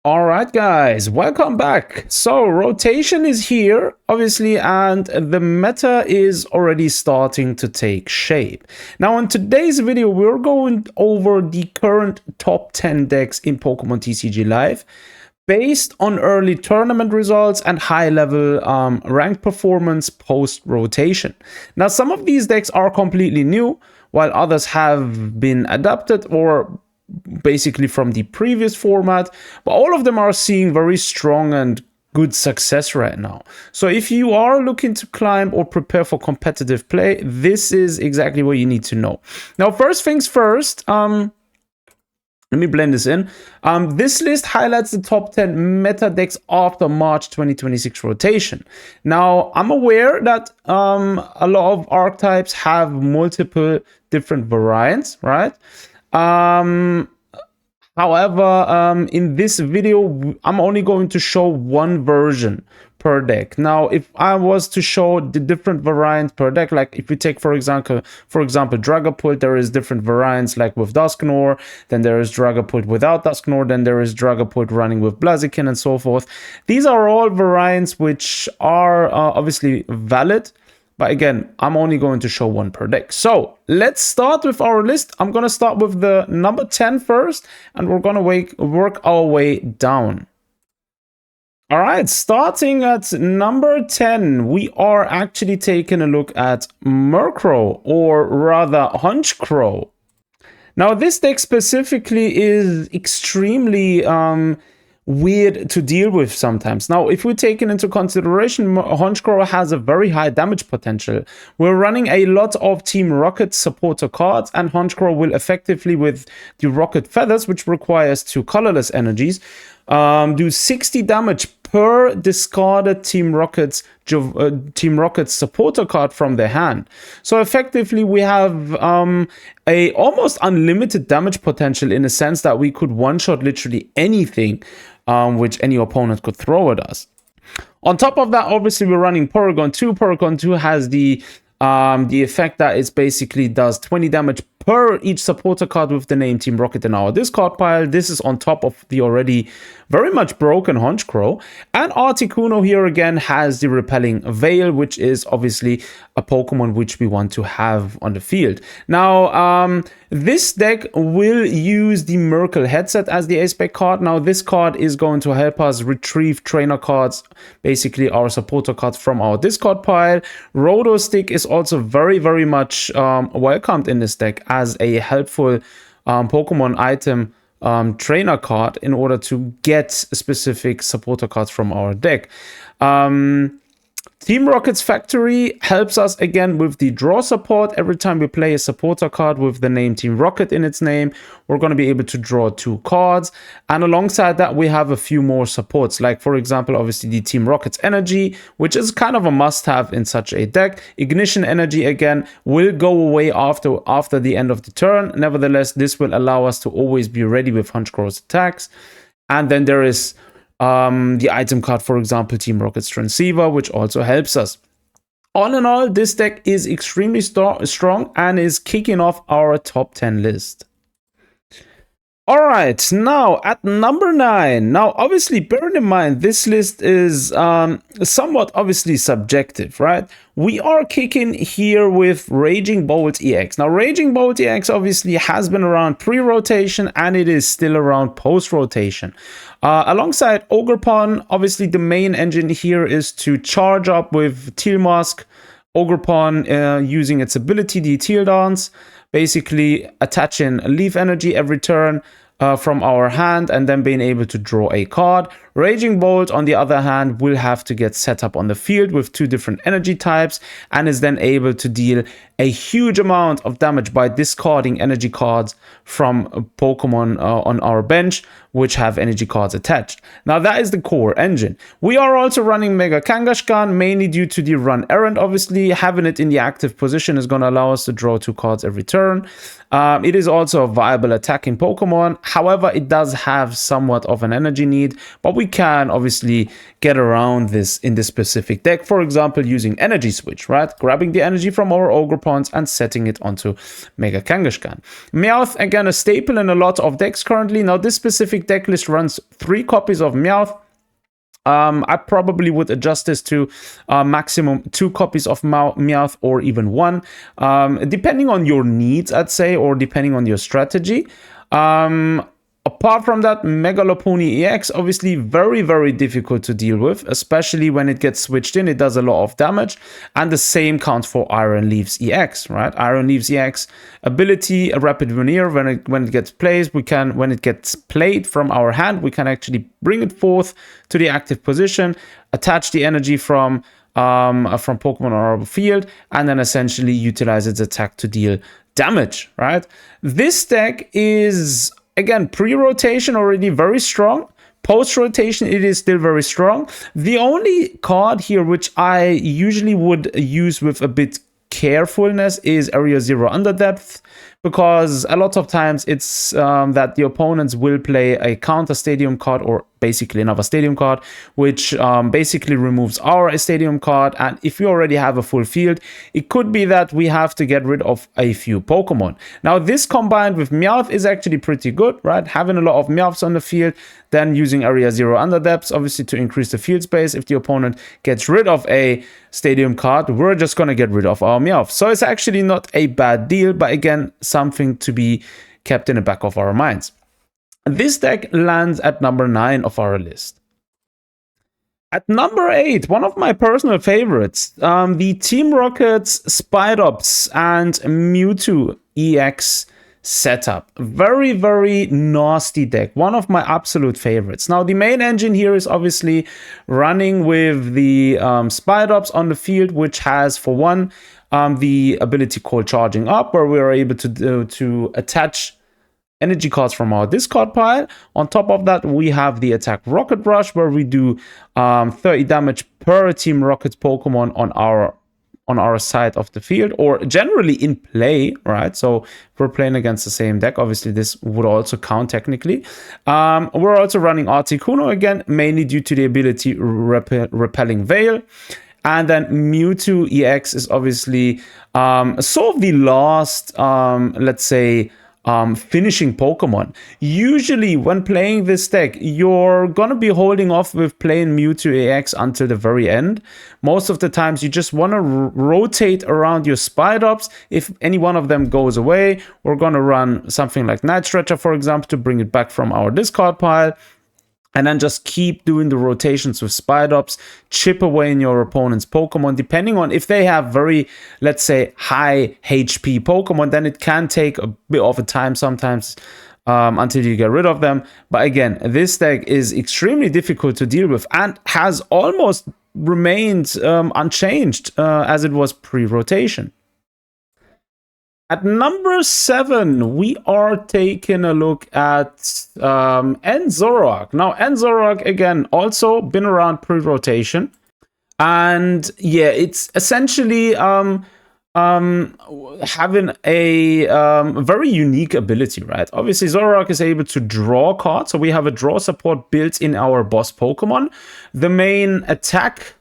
All right, guys, welcome back. So rotation is here, obviously, and the meta is already starting to take shape. Now, in today's video, we're going over the current top 10 decks in Pokemon TCG Live based on early tournament results and high-level ranked performance post-rotation. Now, some of these decks are completely new, while others have been adapted or basically from the previous format, but all of them are seeing very strong and good success right now. So if you are looking to climb or prepare for competitive play, this is exactly what you need to know. Now, first things first, let me blend this in. This list highlights the top 10 meta decks after March 2026 rotation. Now, I'm aware that a lot of archetypes have multiple different variants, right? However, in this video, I'm only going to show one version per deck. Now, if I was to show the different variants per deck, like if we take, for example, Dragapult, there is different variants like with Dusknoir, then there is Dragapult without Dusknoir, then there is Dragapult running with Blaziken and so forth. These are all variants which are obviously valid. But again, I'm only going to show one per deck. So let's start with our list. I'm going to start with the number 10 first, and we're going to work our way down. All right, starting at number 10, we are actually taking a look at Mewtwo, or rather Honchkrow. Now, this deck specifically is extremely weird to deal with sometimes. Now, if we're taking into consideration, Honchkrow has a very high damage potential. We're running a lot of Team Rocket supporter cards, and Honchkrow will effectively, with the Rocket Feathers, which requires 2 colorless energies, do 60 damage per discarded Team Rocket's supporter card from their hand. So effectively, we have a almost unlimited damage potential, in a sense that we could one-shot literally anything which any opponent could throw at us. On top of that, obviously, we're running Porygon 2. Porygon 2 has the effect that it basically does 20 damage per each supporter card with the name Team Rocket in our discard pile. This is on top of the already very much broken Honchkrow. And Articuno here again has the Repelling Veil, which is obviously a Pokemon which we want to have on the field. Now, this deck will use the Merkle Headset as the ace-spec card. Now, this card is going to help us retrieve trainer cards, basically our supporter cards from our discard pile. Roto Stick is also very, very much welcomed in this deck as a helpful Pokemon item trainer card in order to get specific supporter cards from our deck. Team Rocket's Factory helps us again with the draw support. Every time we play a supporter card with the name Team Rocket in its name, we're going to be able to draw 2 cards. And alongside that, we have a few more supports, like, for example, obviously the Team Rocket's Energy, which is kind of a must-have in such a deck. Ignition Energy, again, will go away after the end of the turn. Nevertheless, this will allow us to always be ready with Honchkrow's attacks. And then there is the item card, for example, Team Rocket's Transceiver, which also helps us. All in all, this deck is extremely strong and is kicking off our top 10 list. All right, now at number 9. Now, obviously, bearing in mind, this list is somewhat obviously subjective, right? We are kicking here with Raging Bolt EX. Now, Raging Bolt EX obviously has been around pre-rotation, and it is still around post-rotation. Alongside Ogerpon, obviously the main engine here is to charge up with Teal Mask, Ogerpon using its ability, the Teal Dance, basically attaching Leaf Energy every turn from our hand and then being able to draw a card. Raging Bolt, on the other hand, will have to get set up on the field with 2 different energy types and is then able to deal a huge amount of damage by discarding energy cards from Pokemon on our bench, which have energy cards attached. Now, that is the core engine. We are also running Mega Kangaskhan, mainly due to the run errand. Obviously, having it in the active position is going to allow us to draw 2 cards every turn. It is also a viable attacking Pokemon. However, it does have somewhat of an energy need, but we can obviously get around this in this specific deck. For example, using Energy Switch, right? Grabbing the energy from our Ogerpon Ogerpons and setting it onto Mega Kangaskhan. Meowth, again, a staple in a lot of decks currently. Now, this specific deck list runs 3 copies of Meowth. I probably would adjust this to maximum 2 copies of Meowth or even 1, depending on your needs, I'd say, or depending on your strategy. Apart from that, Lopunny EX, obviously very, very difficult to deal with, especially when it gets switched in. It does a lot of damage, and the same counts for Iron Leaves EX, right? Iron Leaves EX ability, a rapid veneer. When it gets played, when it gets played from our hand, we can actually bring it forth to the active position, attach the energy from Pokemon on our field, and then essentially utilize its attack to deal damage, right? This deck is, again, pre-rotation already very strong. Post-rotation, it is still very strong. The only card here which I usually would use with a bit carefulness is Area Zero Underdepth, because a lot of times it's that the opponents will play a counter stadium card, or basically another stadium card, which basically removes our stadium card. And if we already have a full field, it could be that we have to get rid of a few Pokemon. Now, this combined with Meowth is actually pretty good, right? Having a lot of Meowths on the field, then using Area Zero Underdepths, obviously to increase the field space. If the opponent gets rid of a stadium card, we're just going to get rid of our Meowth. So it's actually not a bad deal, but again, something to be kept in the back of our minds. This deck lands at number 9 of our list. At number 8, one of my personal favorites, the Team Rocket's Spidops and Mewtwo EX setup. Very, very nasty deck. One of my absolute favorites. Now, the main engine here is obviously running with the Spidops on the field, which has, for one, the ability called Charging Up, where we are able to attach energy cards from our discard pile. On top of that, we have the attack Rocket Rush, where we do 30 damage per Team Rocket Pokemon on our side of the field, or generally in play, right? So if we're playing against the same deck, obviously this would also count technically. We're also running Articuno again, mainly due to the ability Repelling Veil. And then Mewtwo EX is obviously sort of the last, let's say, finishing Pokemon. Usually when playing this deck, you're gonna be holding off with playing Mewtwo EX until the very end. Most of the times you just want to rotate around your Spidops. If any one of them goes away, we're gonna run something like Night Stretcher, for example, to bring it back from our discard pile. And then just keep doing the rotations with Spidops, chip away in your opponent's Pokemon. Depending on if they have very, let's say, high HP Pokemon, then it can take a bit of a time sometimes until you get rid of them. But again, this deck is extremely difficult to deal with and has almost remained unchanged as it was pre-rotation. At number 7, we are taking a look at Zoroark. Now, Zoroark, again, also been around pre-rotation. And yeah, it's essentially having a very unique ability, right? Obviously, Zoroark is able to draw cards. So we have a draw support built in our boss Pokemon. The main attack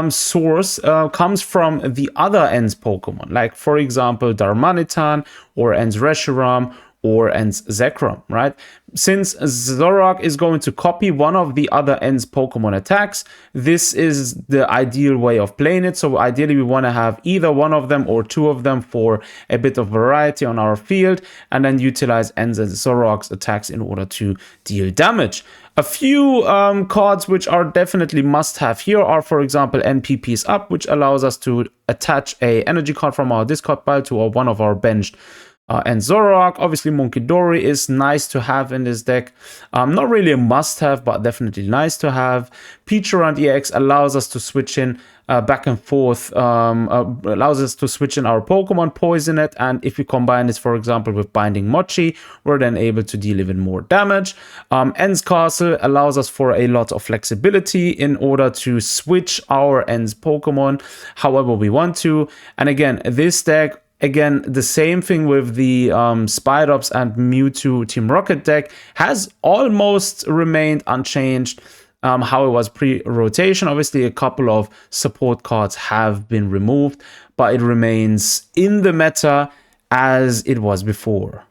source comes from the other Ends Pokemon, like for example Darmanitan or Ends Reshiram or Ends Zekrom, right? Since Zoroark is going to copy one of the other Ends Pokemon attacks, this is the ideal way of playing it. So ideally we want to have either one of them or two of them for a bit of variety on our field, and then utilize Ends and Zoroark's attacks in order to deal damage. A few cards which are definitely must-have here are, for example, NPP's Up, which allows us to attach a energy card from our discard pile to one of our benched and Zoroark. Obviously, Munkidori is nice to have in this deck. Not really a must-have, but definitely nice to have. Peachurant EX allows us to switch in back and forth, allows us to switch in our Pokemon, poison it, and if we combine this, for example, with Binding Mochi, we're then able to deal even more damage. Ends Castle allows us for a lot of flexibility in order to switch our Ends Pokemon however we want to. And again, this deck, again, the same thing with the Spidops and Mewtwo Team Rocket deck, has almost remained unchanged. how it was pre-rotation. Obviously, a couple of support cards have been removed, but it remains in the meta as it was before.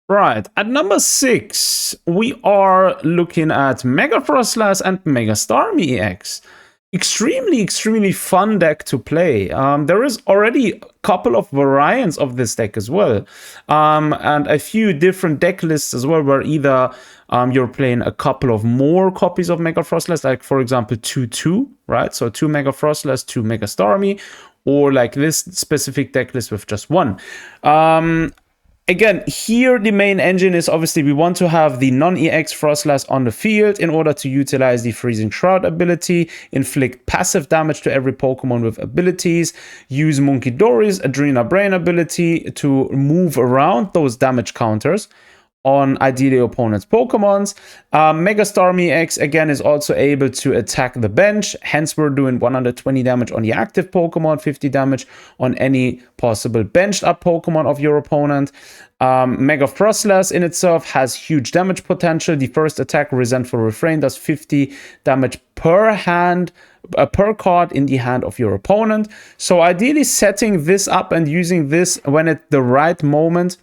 Right, at number 6, we are looking at Mega Froslass and Mega Starmie EX. Extremely fun deck to play. There is already a couple of variants of this deck as well, and a few different deck lists as well, where either you're playing a couple of more copies of Mega Froslass, like for example 2-2, right? So 2 Mega Froslass, 2 Mega Starmie, or like this specific deck list with just 1. Again, here the main engine is obviously we want to have the non-EX Froslass on the field in order to utilize the Freezing Shroud ability, inflict passive damage to every Pokemon with abilities, use Munkidori's Adrena Brain ability to move around those damage counters on ideally opponent's Pokemons. Mega Starmie EX again is also able to attack the bench, hence we're doing 120 damage on the active Pokemon, 50 damage on any possible benched up Pokemon of your opponent. Mega Froslass in itself has huge damage potential. The first attack, Resentful Refrain, does 50 damage per hand, per card in the hand of your opponent. So ideally setting this up and using this when at the right moment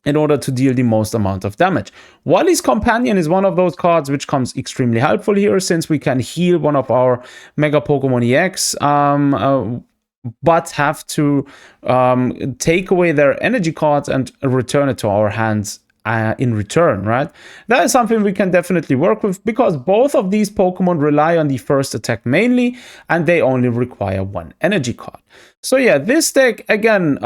in order to deal the most amount of damage. Wally's Companion is one of those cards which comes extremely helpful here, since we can heal one of our Mega Pokemon EX, but have to take away their energy cards and return it to our hands in return, right? That is something we can definitely work with, because both of these Pokemon rely on the first attack mainly, and they only require 1 energy card. So yeah, this deck, again,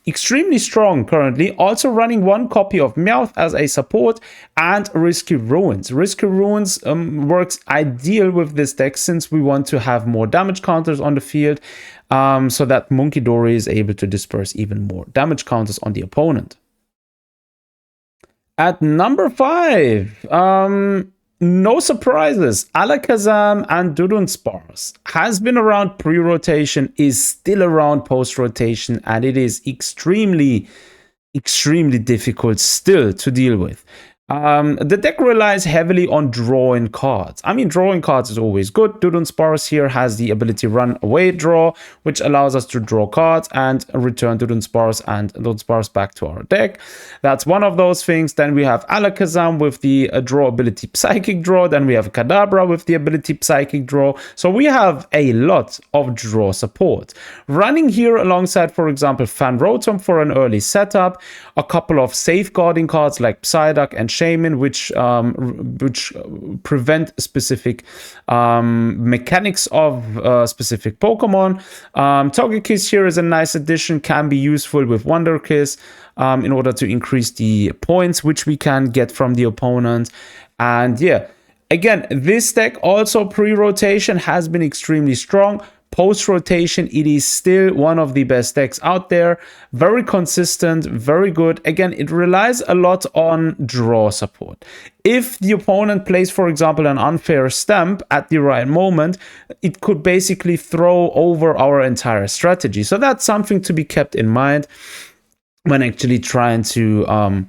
extremely strong currently. Also running 1 copy of Meowth as a support, and Risky Ruins. Risky Ruins works ideal with this deck, since we want to have more damage counters on the field, so that Munkidori is able to disperse even more damage counters on the opponent. At number 5, no surprises, Alakazam and Dudunsparce has been around pre-rotation, is still around post-rotation, and it is extremely difficult still to deal with. The deck relies heavily on drawing cards. I mean, drawing cards is always good. Dudunsparce here has the ability Run Away Draw, which allows us to draw cards and return Dudunsparce and Dudunsparce back to our deck. That's one of those things. Then we have Alakazam with the draw ability Psychic Draw. Then we have Kadabra with the ability Psychic Draw. So we have a lot of draw support. Running here alongside, for example, Fanrotom for an early setup, a couple of safeguarding cards like Psyduck and Shaman, which prevent specific mechanics of specific Pokemon. Togekiss here is a nice addition, can be useful with Wonderkiss in order to increase the points which we can get from the opponent. And yeah, again, this deck also pre-rotation has been extremely strong. Post-rotation, it is still one of the best decks out there. Very consistent, very good. Again, it relies a lot on draw support. If the opponent plays, for example, an unfair stamp at the right moment, it could basically throw over our entire strategy. So that's something to be kept in mind when actually trying to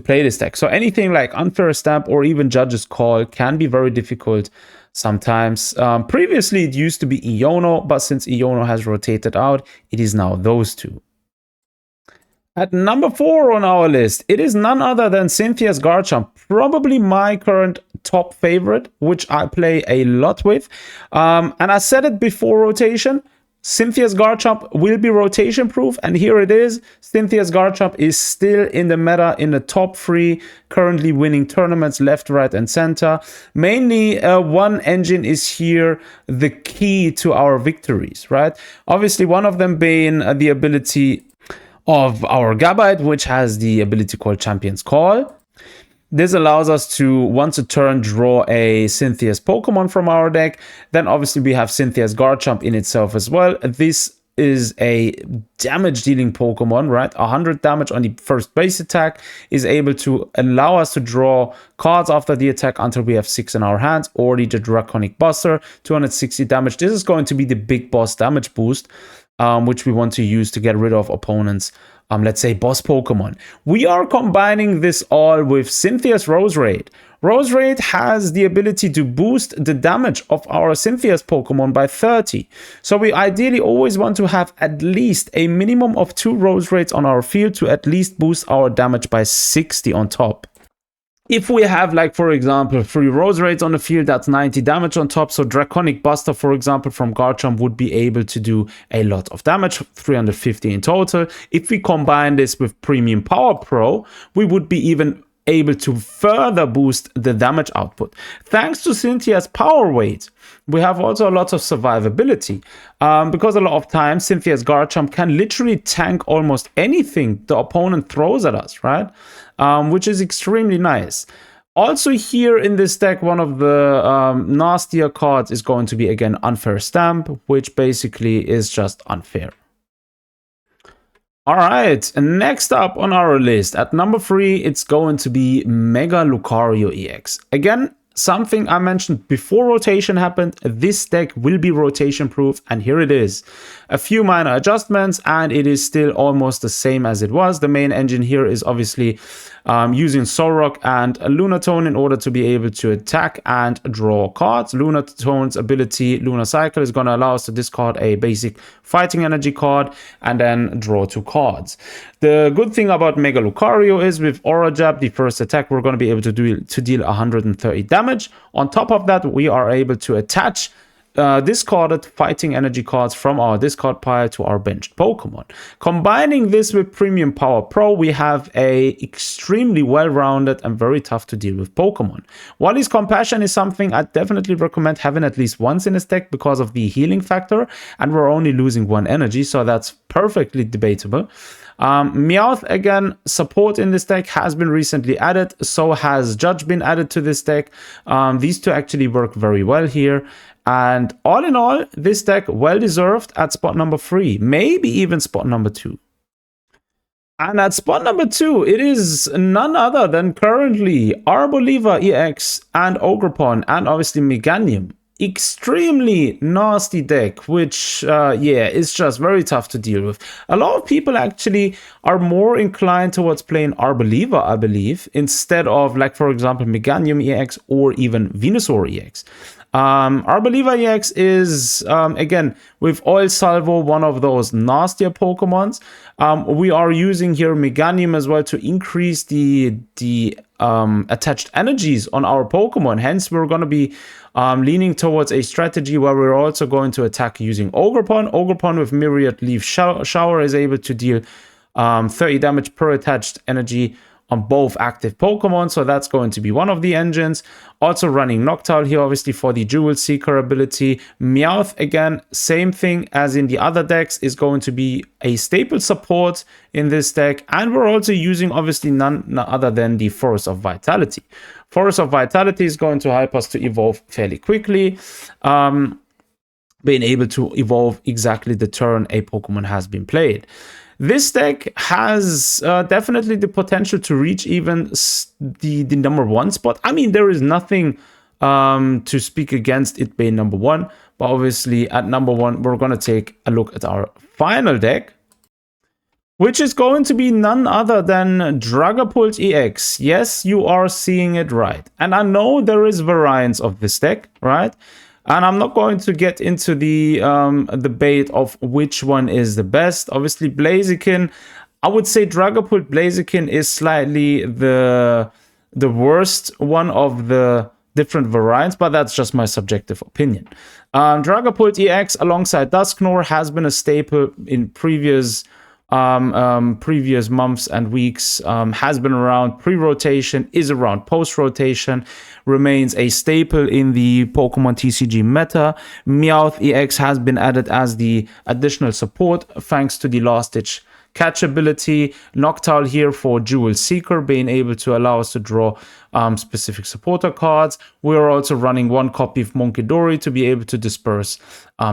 play this deck. So anything like unfair stamp or even Judge's Call can be very difficult sometimes. Previously, it used to be Iono, but since Iono has rotated out, it is now those two. At number 4 on our list, it is none other than Chynthia'S Garchomp, probably my current top favorite, which I play a lot with. And I said it before rotation, Chynthia'S Garchomp will be rotation proof, and here it is. Chynthia'S Garchomp is still in the meta, in the top 3, currently winning tournaments left, right, and center. Mainly, one engine is here the key to our victories, right? Obviously, one of them being the ability of our Gabite, which has the ability called Champion's Call. This allows us to, once a turn, draw a Chynthia'S Pokemon from our deck. Then obviously we have Chynthia'S Garchomp in itself as well. This is a damage-dealing Pokemon, right? 100 damage on the first base attack is able to allow us to draw cards after the attack until we have 6 in our hands, or the Draconic Buster, 260 damage. This is going to be the big boss damage boost, which we want to use to get rid of opponents' let's say boss Pokemon. We are combining this all with Cynthia'S Roserade. Roserade has the ability to boost the damage of our Cynthia'S Pokemon by 30. So we ideally always want to have at least a minimum of 2 Roserades on our field to at least boost our damage by 60 on top. If we have, like, for example, 3 Roserades on the field, that's 90 damage on top. So Draconic Buster, for example, from Garchomp would be able to do a lot of damage, 350 in total. If we combine this with Premium Power Pro, we would be even able to further boost the damage output. Thanks to Cynthia'S power weight, we have also a lot of survivability, because a lot of times Cynthia'S Garchomp can literally tank almost anything the opponent throws at us, right? Which is extremely nice. Also here in this deck, one of the nastier cards is going to be, again, Unfair Stamp, which basically is just unfair. All right, next up on our list, at number 3, it's going to be Mega Lucario EX. Again, something I mentioned before rotation happened, this deck will be rotation proof, and here it is. A few minor adjustments, and it is still almost the same as it was. The main engine here is obviously using Zoroark and Lunatone in order to be able to attack and draw cards. Lunatone's ability, Lunar Cycle, is going to allow us to discard a basic fighting energy card and then draw 2 cards. The good thing about Mega Lucario is with Aura Jab, the first attack, we're going to be able to deal 130 damage. On top of that, we are able to attach discarded fighting energy cards from our discard pile to our benched Pokemon. Combining this with Premium Power Pro, we have a extremely well-rounded and very tough to deal with Pokemon. Wally's Compassion is something I definitely recommend having at least once in this deck because of the healing factor, and we're only losing 1 energy, so that's perfectly debatable. Meowth, again, support in this deck has been recently added, so has Judge been added to this deck. These 2 actually work very well here. And all in all, this deck well-deserved at spot number 3, maybe even spot number 2. And at spot number 2, it is none other than currently Arboliva EX and Ogerpon and obviously Meganium. Extremely nasty deck, which, yeah, is just very tough to deal with. A lot of people actually are more inclined towards playing Arboliva, I believe, instead of, like, for example, Meganium EX or even Venusaur EX. Arboliva EX is, again, with Oil Salvo, one of those nastier Pokemons. We are using here Meganium as well to increase the attached energies on our Pokemon. Hence, we're going to be leaning towards a strategy where we're also going to attack using Ogerpon. Ogerpon with Myriad Leaf Shower is able to deal 30 damage per attached energy on both active Pokemon, so that's going to be one of the engines. Also running Noctowl here, obviously, for the Jewel Seeker ability. Meowth, again, same thing as in the other decks, is going to be a staple support in this deck. And we're also using, obviously, none other than the Force of Vitality. Force of Vitality is going to help us to evolve fairly quickly, being able to evolve exactly the turn a Pokemon has been played. This deck has definitely the potential to reach even the number 1 spot. I mean, there is nothing to speak against it being number 1, but obviously at number 1, we're going to take a look at our final deck, which is going to be none other than Dragapult EX. Yes, you are seeing it right. And I know there is variants of this deck, right? And I'm not going to get into the debate of which one is the best. Obviously, Blaziken, I would say Dragapult Blaziken is slightly the worst one of the different variants, but that's just my subjective opinion. Dragapult EX alongside Dusknoir has been a staple in previous months and weeks, has been around pre-rotation, is around post-rotation, remains a staple in the Pokemon TCG meta. Meowth EX has been added as the additional support thanks to the last-ditch catch ability. Noctowl here for Jewel Seeker, being able to allow us to draw specific supporter cards. We're also running 1 copy of Monkidori to be able to disperse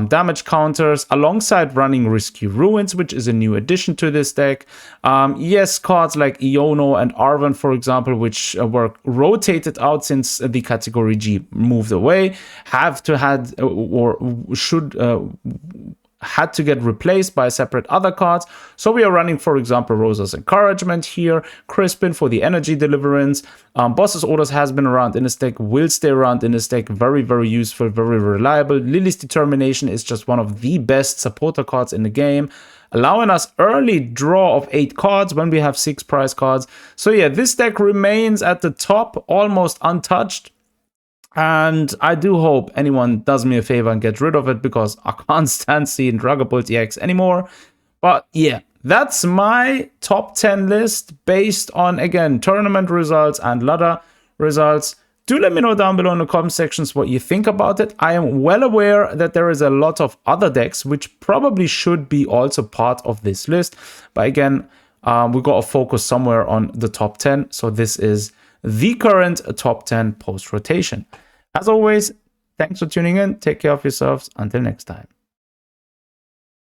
damage counters, alongside running Risky Ruins, which is a new addition to this deck. Yes, cards like Iono and Arven, for example, which were rotated out since the Category G moved away, have to had or should had to get replaced by separate other cards. So we are running, for example, Rosa's Encouragement here, Crispin for the energy deliverance. Boss's Orders has been around in this deck, will stay around in this deck. Very, very useful, very reliable. Lily's Determination is just one of the best supporter cards in the game, allowing us early draw of 8 cards when we have 6 prize cards. So yeah, this deck remains at the top, almost untouched. And I do hope anyone does me a favor and gets rid of it, because I can't stand seeing Dragapult EX anymore. But yeah, that's my top 10 list based on, again, tournament results and ladder results. Do let me know down below in the comment sections what you think about it. I am well aware that there is a lot of other decks which probably should be also part of this list. But again, we got to focus somewhere on the top 10. So this is the current top 10 post-rotation. As always, thanks for tuning in. Take care of yourselves. Until next time.